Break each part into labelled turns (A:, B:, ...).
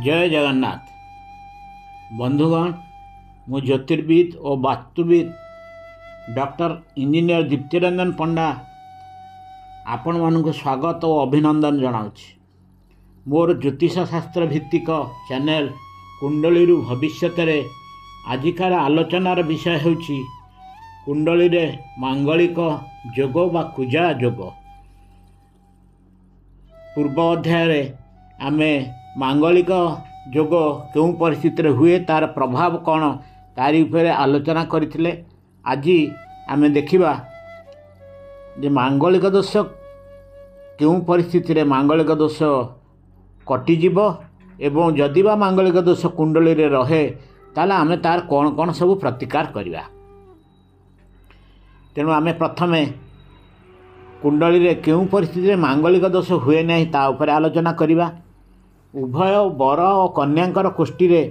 A: जय जगन्नाथ बंधुगण मु ज्योतिर्विद और वास्तुविद डॉक्टर इंजीनियर दीप्तिरंजन पंडा आपण मानक स्वागत और अभिनंदन जनाऊँगी। मोर ज्योतिष शास्त्र भित्तिक चैनल कुंडली भविष्य रे आजिकार आलोचनार विषय होछि कुंडली रे मांगलिक जोग बा कुजा जोग। पूर्व अध्याय रे आमे मांगलिक जोग क्यों परिस्थिति हुए तार प्रभाव कौन तारी उपरे आलोचना करथिले। आज आमे देखिबा जे मांगलिक दोष क्यों परिस्थिति रे मांगलिक दोष कटिजिब एवं जदिबा मांगलिक दोष कुंडली रे रहे ताले आमे तार कौन कौन सब प्रतिकार करिबा। तेणु आमे प्रथमे कुंडली रे क्यों परिस्थिति रे मांगलिक दोष हुए नहीं ता उपरे आलोचना करिबा। उभय बर और कन्यांकर कोष्ठी रे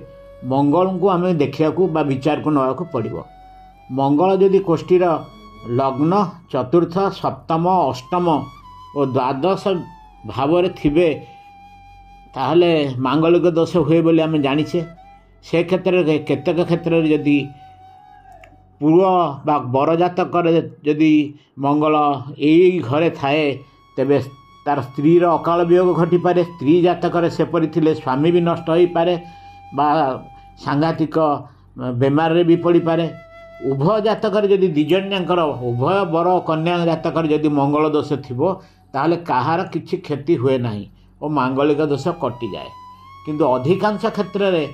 A: मंगल को आमे देखिया को बा विचार को नवा को पड़िबो। मंगल जदि कोष्ठीर लग्न चतुर्थ सप्तम अष्टम और द्वादश भाव रे थिबे ताहले मांगलिक दोष हुए बोली आमे जानिछे। से क्षेत्र रे केतक क्षेत्र रे जदि पूर्व बा बर जातक जदि मंगल यही घरे थाए तेबे तार स्त्री अकाल वियोग घटी पारे। स्त्री जातक सेपरी थिले स्वामी भी नष्ट हो पारे बा सांघातिक बेमार रे भी पड़ी पारे। उभय जातक जदि दिजन्यांकर उभय बर कन्या जातक जदि मंगल दोष थिबो ताहले काहार किछि क्षति हुए नाही और मांगलिक दोष कटि जाए। किंतु अधिकांश क्षेत्र रे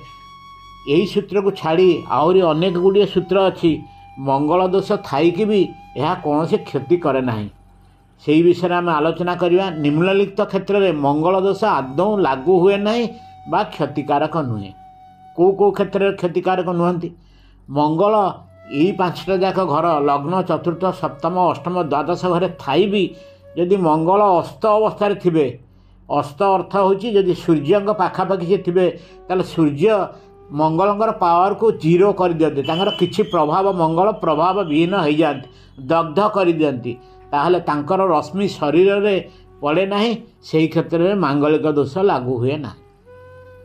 A: यही सूत्र को छाड़ी आहरी अनेक गुड़िए सूत्र अच्छी मंगल दोष थाईकि भी यह कौन से क्षति करे नाही। से विषय आम आलोचना करवा। निम्नलिखित क्षेत्र में मंगल दोष आदौ लागू हुए नहीं बा क्षतिकारक नुहे। को क्षेत्र में क्षतिकारक नुहति मंगल यही पांचटा जाक घर लग्न चतुर्थ सप्तम अष्टम द्वादश घरे थाई भी जदि मंगल अस्त अवस्था थिबे अस्त अर्थ होची जदि सूर्य पाखापाखि से थिबे ताले सूर्य मंगलंकर पावर को जीरो कर दियंती तांकर किछि प्रभाव मंगल प्रभाव विहीन हो जाती दग्ध कर दियंती ताहले तांकर रश्मि शरीर रे पड़े नाही। सेही क्षेत्र में मांगलिक दोष लागू हुए ना।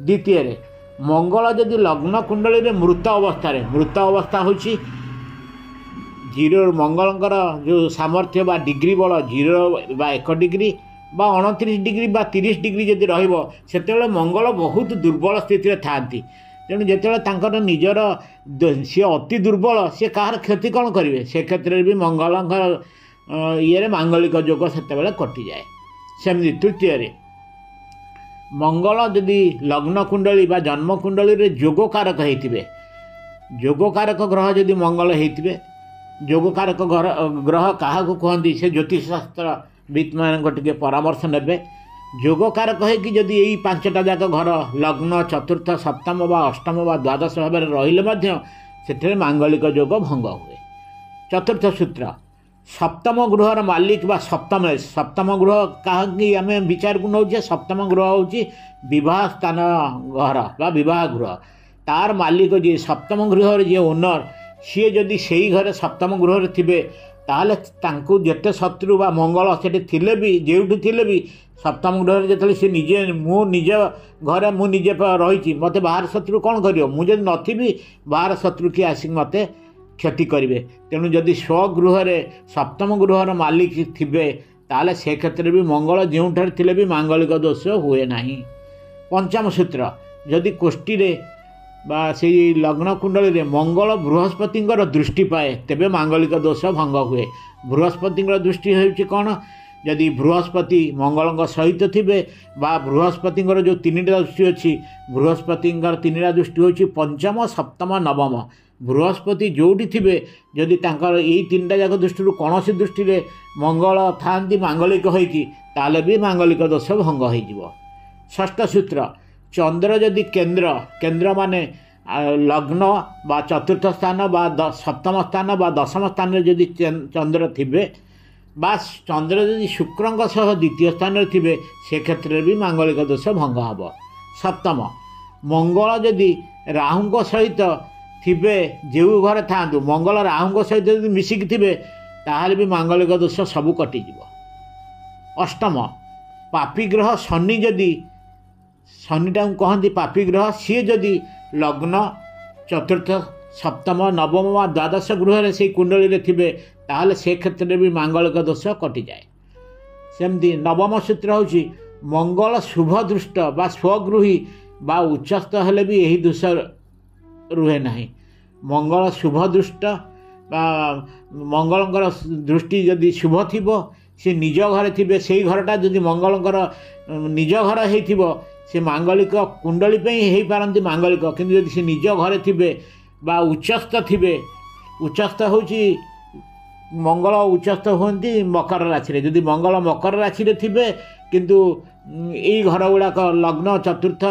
A: द्वितीय रे मंगल जदि लग्न कुंडली रे मृत अवस्था होची जीरो मंगलंकर जो सामर्थ्य बा डिग्री बल जीरो बा 1 डिग्री बा 29 डिग्री बा 30 डिग्री जदि रहिबो सेतेबेले मंगल बहुत दुर्बल स्थिति रे थांती। तेणु जिते तांकर निजर सी अति दुर्बल सी कहार क्षति कौन करेंगे से क्षेत्र में भी मंगल ये मांगलिक जोग से कटि जाए। सेमती तृतीय रे मंगल जदि लग्न कुंडली बा जन्म कुंडली रे जोगकारक होइतिबे जोगकारक ग्रह जदि मंगल होइतिबे जोगकारक ग्रह क्या कहती से ज्योतिष शास्त्र विद मान टे परामर्श नेबे। जोगकारक है कि जदि यही पांचटा जाक घर लग्न चतुर्थ सप्तम बा अष्टम बा द्वादश भाव में रहिले से मांगलिक जोग भंग हुए। चतुर्थ सूत्र सप्तम गृहर मालिक बा सप्तम गृह कहीं आम विचार को नौचे। सप्तम गृह हूँ विवाह स्थान घर बा विवाह गृह तार मालिक जी सप्तम गृह जी ओनर सी जदि से घरे सप्तम गृह थे ताहले तांकु जेते शत्रु बा मंगल सेठी थिले भी जेउठी थिले भी सप्तम गृह जतले से निजे मु निजे घरे मु निजे रही मते बाहर शत्रु कौन करियो मुझे नथिबी बाहर शत्रु की आसिक मते क्षति करिवे। तेणु जदि स्वगृह रे सप्तम गृहर मालिक थिबे ताले से क्षेत्र भी मंगल जेउठार थिले भी मांगलिक दोष हुए नाही। पंचम सूत्र जदि कोष्ठी रे बा से लग्न कुंडली रे मंगल बृहस्पति दृष्टि पाए तेबे मांगलिक दोष भंग हुए। बृहस्पति दृष्टि होउछि कौन जदि बृहस्पति मंगल सहित थिबे बा बृहस्पति जो 3टा दृष्टि अच्छी बृहस्पति 3टा दृष्टि होउछि पंचम सप्तम नवम। बृहस्पति जोड़ी थिबे जदि तांकर यही 3टा जाक दृष्टि कौन सी दृष्टि रे मंगल थांती मांगलिक होइकी ताले भी मांगलिक दोष भंग हो जिवो। षष्ठ सूत्र चंद्र जदि केंद्र माने लग्न बा चतुर्थ स्थान बा सप्तम स्थान बा दशम स्थान रे जदि चंद्र थिबे बा चंद्र जदि शुक्र सह द्वितीय स्थान रे थिबे से क्षेत्र में भी मांगलिक दोष भंग हब। सप्तम मंगल जदि राहु सहित थिबे जो घर था मंगल राहु सहित जदि मिसिक थिबे ताहले भी मांगलिक दोष सबू कटिजिव। अष्टम पापी ग्रह शनि जदि शनिटा कहती पापी ग्रह सी जदि लग्न चतुर्थ सप्तम नवम व द्वादश गृह से कुंडली रे थिबे ताहले से क्षेत्र में भी मांगलिक दोष कटि जाए। सेमती नवम सूत्र होची मंगल शुभ दृष्ट बा स्वगृही बा उच्चस्थ हेले भी यही दोष रुहे नहीं। मंगल शुभ दृष्ट बा मंगलंकर दृष्टि जदि शुभ थिबो से निज घर थिबे से घरटा जदि मंगलंकर निज घर हेइथिबो से मांगलिक कुंडली पे ही पारंती मांगलिक, किंतु जदि से निज घर थिबे बा उच्चस्थ थिबे, उच्चस्थ होची मंगल उच्चस्थ होती मकर राशि रे, जदि मंगल मकर राशि रे थिबे किंतु यही घर गुड़ाक लग्न चतुर्थ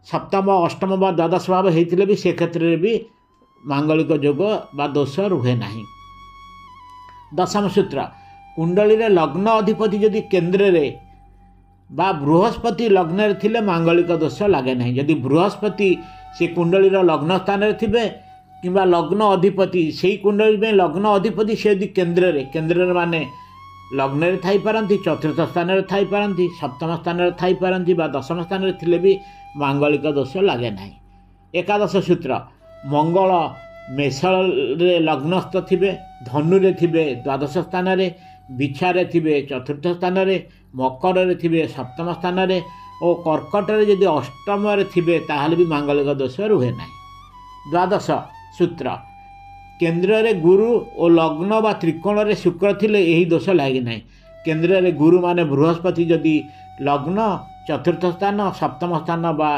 A: सप्तम अष्टम बा द्वादश भाव होते भी से क्षेत्र में भी मांगलिक जोग बा दोष रुहे नहीं। दशम सूत्र कुंडली रे लग्न अधिपति जदि केन्द्र रे बा बृहस्पति लग्न रे थिले मांगलिक दोष लगे नहीं। जदि बृहस्पति से कुंडली रो लग्न स्थान रे थिबे किंबा लग्न अधिपति से कुंडली में लग्न अधिपति से यदि केन्द्र रे माने लग्न रे थाई पारंती, चतुर्थ स्थान रे थाई पारंती, सप्तम स्थान रे थाई पारंती बा दशम स्थान रे थिले भी मांगलिक दोष लगे नहीं। एकादश सूत्र मंगल मेष रे लग्नस्थ थिबे, धनु रे थिबे द्वादश स्थान रे, बिछा रे थिबे चतुर्थ स्थान रे, मकर रे थिबे सप्तम स्थान रे और कर्कट रे यदि अष्टम रे थिबे ताहले भी मांगलिक दोष रुहे नहीं। द्वादश सूत्र केन्द्र रे गुरु और लग्न बा त्रिकोण रे शुक्र थिले यही दोष लागे नहीं। केन्द्र रे गुरु माने बृहस्पति जदि लग्न चतुर्थ स्थान सप्तम स्थान बा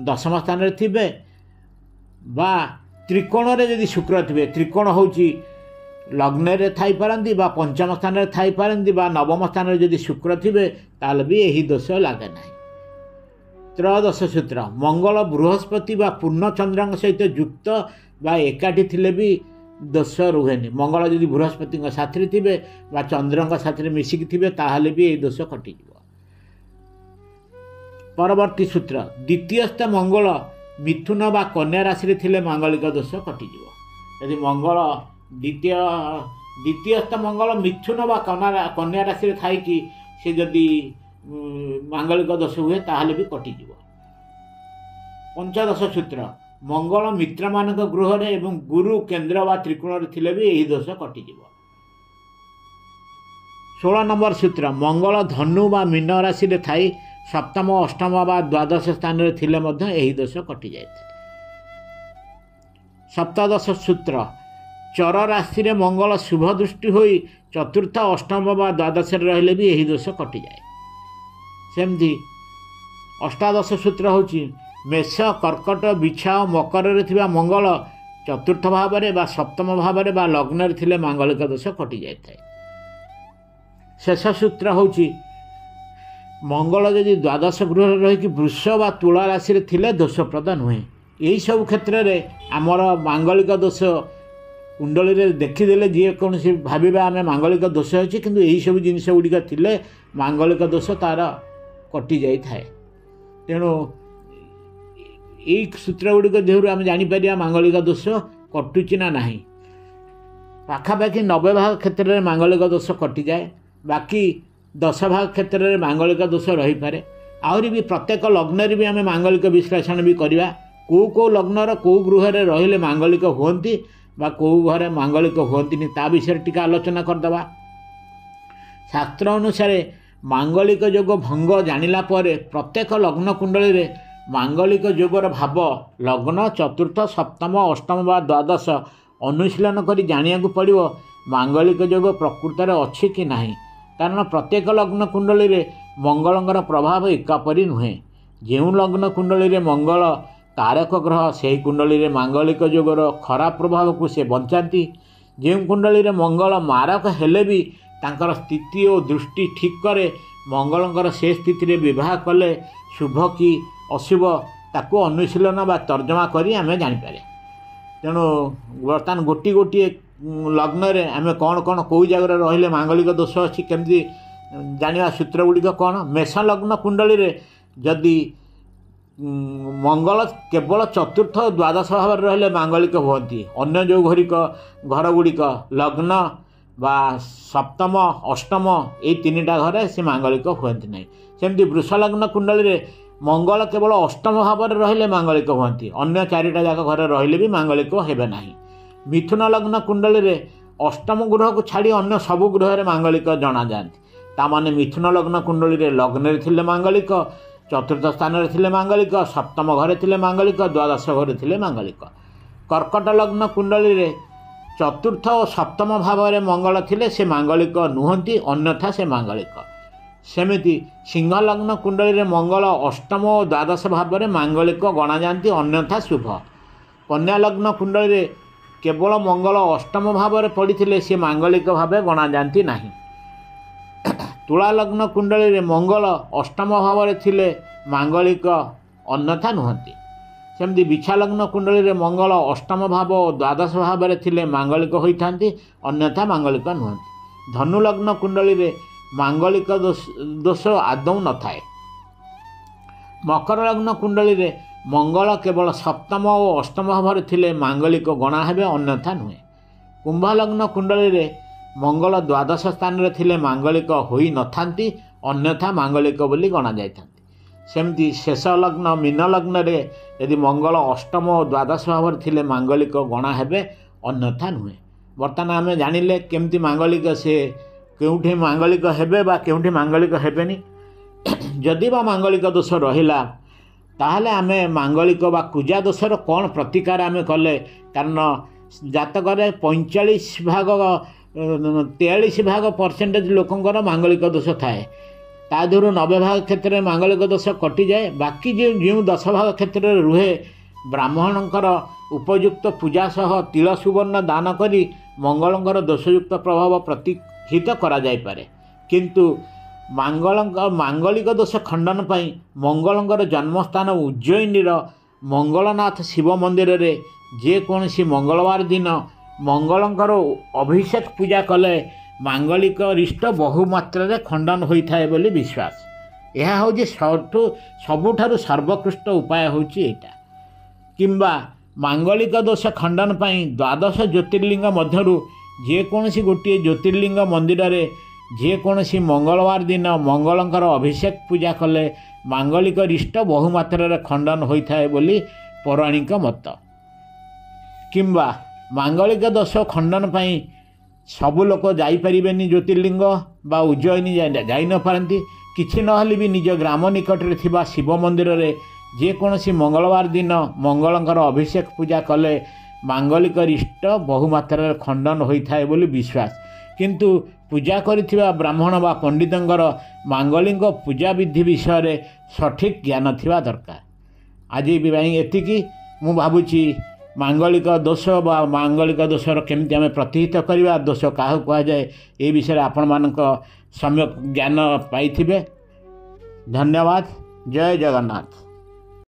A: दशम स्थान रे थिबे बा त्रिकोण रे यदि शुक्र थिबे, त्रिकोण होची लग्न रे थाई पारंती बा पंचम स्थान रे थाई पारंती बा नवम स्थान रे यदि शुक्र थिबे ताहले भी यही दोष लागे नहीं। त्रयोदश सूत्र मंगल बृहस्पति बा पूर्ण चंद्र सहित युक्त बा एकाठी थिले भी दोष रुहेनि। मंगल जदि बृहस्पति साथी थिबे बा चंद्र साथी मिसिकी थिबे ताहले भी यही दोष कटिजिवो। परवर्ती सूत्र द्वितीयस्थ मंगल मिथुन बा कन्या राशि रे थिले मांगलिक दोष कटिजिवो। यदि मंगल द्वितीयस्थ मंगल मिथुन बा कन्या राशि रे थाई कि से जदि मांगलिक दोष हुए ताहले भी कटिजिवो। पंचदश सूत्र मंगल मित्र मानक गृह रे एवं गुरु केन्द्र बा त्रिकोण रे थिले भी यही दोष कटिजिवो। 16 नंबर सूत्र मंगल धनु बा मीन राशि रे थाई सप्तम अष्टम बा द्वादश स्थान रे थिले मध्य यही दोष कटि जायते। सप्तदश सूत्र चर राशि रे मंगल शुभ दृष्टि होई चतुर्थ अष्टम बा द्वादश रे रहिले भी यही दोष कटि जाए। सेमती अष्टादश सूत्र होची मेष कर्कट बिछा और मकर रे थिबा मंगल चतुर्थ भाव रे बा सप्तम भाव रे बा लग्न रे थिले मांगलिक दोष कटि जाए। शेष सूत्र होची मंगल जदि द्वादश गृह रही वृष बा तुला राशि रे थिले दोषप्रद नुहे। यही सब क्षेत्र रे आमर मांगलिक दोष कुंडली रे देखीदेले जी कौन सी भाविबा आम मांगलिक दोष अच्छे किंतु यही सब जिनस गुड़िक थिले मांगलिक दोष तार कटि जाई थाए। तेणु यही सूत्र गुड़िक देहरु आम जापर मांगलिक दोष कटुची ना नहीं। पाखापाखि 90 भाग क्षेत्र में मांगलिक दोष कटि जाए, बाकी 10 भाग क्षेत्र में मांगलिक दोष रही पारे। आहरी भी प्रत्येक लग्न भी आम मांगलिक विश्लेषण भी करवा कौ लग्नर कौ गृह रहिले मांगलिक हुअन्ति बा कौ घरे मांगलिक हुअन्तिनि ता विषय टिका आलोचना करदबा। शास्त्र अनुसार मांगलिक जोग भंग जानिला परे प्रत्येक लग्न कुंडली रे मांगलिक जोगर भाव लग्न चतुर्थ सप्तम अष्टम बा द्वादश अनुशीलन करी जानिया को पड़िबो मांगलिक जोग प्रकृत रे अछि कि नाही। कारण प्रत्येक लग्न कुंडली रे मंगलंगर प्रभाव एकापरी नुहे। जेउ लग्न कुंडली रे मंगल कारक ग्रह से कुंडली रे मांगलिक जोगर खराब प्रभाव को से बंचाती। जेउ कुंडली रे मंगल मारक हेले भी तांकर स्थिति और दृष्टि ठीक करे मंगलंकर से स्थिति रे विवाह कले शुभ कि अशुभ ताको अनुशीलन बा तर्जमा करी आमे जानिपारे। तेणु बर्तमान गोटी गोटी लग्न रे आमे कौन कौन कौ जगह रहिले मांगलिक दोष अच्छी केमती जानिया सूत्र गुड़िक कौन। मेष लग्न कुंडली रे जदि मंगल केवल चतुर्थ द्वादश भाव रहिले मांगलिक हुअन्ति। अन्य जो घर गुड़िक लग्न बा सप्तम अष्टम ये 3टा घर से मांगलिक हुअन्ति नहीं। सेमती वृष लग्न कुंडली रे मंगल केवल अष्टम भाव में रहिले मांगलिक हुअन्ति अन्य चारिटा जाक घर रहिले भी मांगलिक हेबे नाही। मिथुन लग्न कुंडली रे अष्टम ग्रह को छाड़ी अन्य सबु ग्रह रे मांगलिक जना जाती। तामाने मिथुन लग्न कुंडली रे लग्न थिले मांगलिक, चतुर्थ स्थान रे थिले मांगलिक, सप्तम घरे थिले मांगलिक, द्वादश घरे थिले मांगलिक। कर्कट लग्न कुंडली रे चतुर्थ और सप्तम भाव में मंगल थिले से मांगलिक नुहंती, अन्यथा से मांगलिक। सेमिति सिंह लग्न कुंडली रे मंगल अष्टम और द्वादश भाव में मांगलिक गणा जाती, अन्यथा शुभ। कन्या लग्न कुंडली रे केवल मंगल अष्टम भाव में पड़ी से मांगलिक भाव गणा जाती नहीं। तुला लग्न कुंडली रे मंगल अष्टम भाव में थिले मांगलिक, अन्यथा नुहंती। सेमती बिछा लग्न कुंडली रे मंगल अष्टम भाव और द्वादश भाव में थिले मांगलिक होइथांती, अन्यथा मांगलिक नुहंती। धनु लग्न कुंडली रे मांगलिक दोष आदौ न थाए। मकर लग्न कुंडली रे मंगल केवल सप्तम और अष्टम भाव में थिले मांगलिक गणा हेबे, अन्यथा नुहे। कुंभ लग्न कुंडली रे मंगल द्वादश स्थान रे थिले मांगलिक होई नथांती, अन्यथा मांगलिक बोली गणा जाइथांती। सेमती शेष लग्न मीन लग्न रे यदि मंगल अष्टम और द्वादश भाव में थिले मांगलिक गणा हेबे, अन्यथा नुहे। बर्तमान आम जानिले केमती मांगलिक से केउठी मांगलिक हेबे बा केउठी मांगलिक हेबेनी। जदि बा मांगलिक दोष रहिला ताहले आमे मांगलिक बा कुजा दोषर कौन प्रतिकार आमे कले, कारण जातक 45 भाग 43 भाग परसेंटेज लोकंकर मांगलिक दोष थाए। ता देहरु 90 भाग क्षेत्र में मांगलिक दोष कटि जाए। बाकी जो 10 भाग क्षेत्र में रुहे ब्राह्मणकर उपयुक्त पूजा सह तिल सुवर्ण दान करी मंगलंकर दोषयुक्त प्रभाव प्रतिहित करा जाय पारे। किंतु मांगलिक दोष खंडन पाई मंगलंकर जन्मस्थान उज्जयिनी मंगलनाथ शिव मंदिर रे जेकोसी मंगलवार दिन मंगलंकर अभिषेक पूजा कले मांगलिक रिष्ट बहुमात्रा खंडन होता है बोली विश्वास। यह हूँ सबुठारु सर्वोत्कृष्ट उपाय होची एटा। किंबा मांगलिक दोष खंडन पाई द्वादश ज्योतिर्लिंग मध्यरु जेकोसी गोटे ज्योतिर्लिंग मंदिर रे जेकोसी मंगलवार दिन मंगलंकर अभिषेक पूजा कले मांगलिक रिष्ट बहुमात्रा खंडन होता है बोली पौराणिक मत। किंबा मांगलिक दोष खंडन पाई सबु लोक जाइपारेनि ज्योतिर्लिंग बा उज्जयिनी जाई न पारती। किछि नहले भी निज ग्राम निकट में थिबा शिव मंदिर रे जेकोसी मंगलवार दिन मंगलंकर अभिषेक पूजा कले मांगलिक रिष्ट बहुमात्रा खंडन होता है बोली विश्वास। किंतु पूजा करिथिबा ब्राह्मण बा पंडितंकर मांगलिक पूजा विधि विषय रे सठिक ज्ञान थिबा दरकार। आज एतिकी मु भाबुची मांगलिक दोष बा मांगलिक दोषर केमती आम प्रतिहित करवा, दोष क्या कहुए ये विषय आपण मानक सम्यक ज्ञान पाइथिबे। धन्यवाद। जय जगन्नाथ।